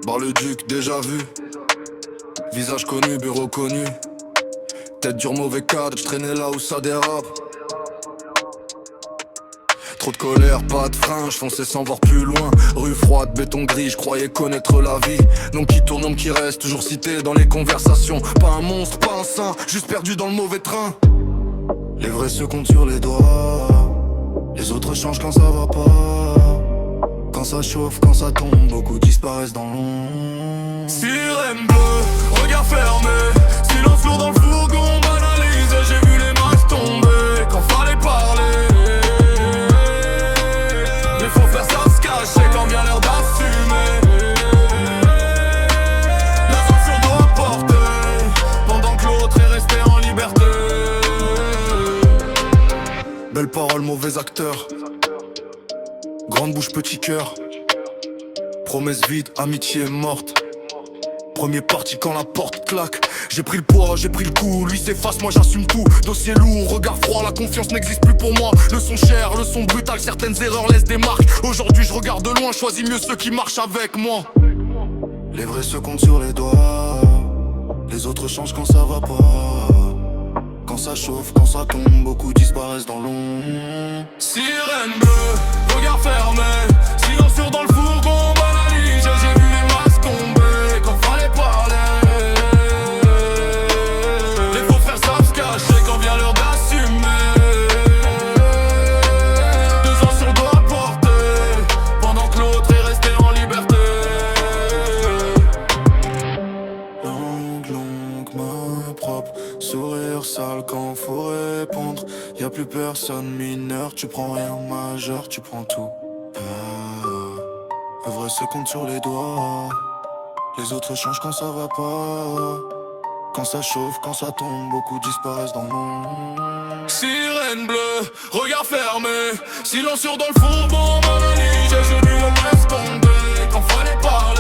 Bar le duc, déjà vu. Visage connu, bureau connu. Tête dur, mauvais cadre, j'traînais là où ça dérape. Trop de colère, pas de frein, j'fonçais sans voir plus loin. Rue froide, béton gris, j'croyais connaître la vie. Nom qui tourne, nom qui reste, toujours cité dans les conversations. Pas un monstre, pas un saint, juste perdu dans le mauvais train. Les vrais se comptent sur les doigts. Les autres changent quand ça va pas. Quand ça chauffe, quand ça tombe, beaucoup disparaissent dans l'ombre. Sirène bleue, regard fermé, silence lourd dans le fourgon, banalisé. J'ai vu les masques tomber quand fallait parler. Mais faut faire ça se cacher quand vient l'heure d'assumer. L'ascension doit porter pendant que l'autre est resté en liberté. Belle parole, mauvais acteur. Grande bouche, petit cœur. Promesse vide, amitié morte. Premier parti quand la porte claque. J'ai pris le poids, j'ai pris le coup. Lui s'efface, moi j'assume tout. Dossier lourd, regard froid, la confiance n'existe plus pour moi. Le son cher, le son brutal, certaines erreurs laissent des marques. Aujourd'hui je regarde de loin, choisis mieux ceux qui marchent avec moi. Les vrais se comptent sur les doigts. Les autres changent quand ça va pas. Quand ça chauffe, quand ça tombe, beaucoup disparaissent dans l'ombre. Sirène bleue, regard fermé, silence sur dans le fourgon, banalisé. J'ai vu les masques tomber quand fallait parler. Les faux frères savent se cacher quand vient l'heure d'assumer. Deux ans sur le doigt porté pendant que l'autre est resté en liberté. Longue, main propre, sourire sale quand faut répondre. Y'a plus personne mineur, tu prends rien majeur, tu prends tout. Le vrai se compte sur les doigts. Les autres changent quand ça va pas. Quand ça chauffe, quand ça tombe, beaucoup disparaissent dans le monde. Sirène bleue, regard fermé, silence sur dans le fourgon, banalisé. J'ai vu le laisse tomber quand fallait parler.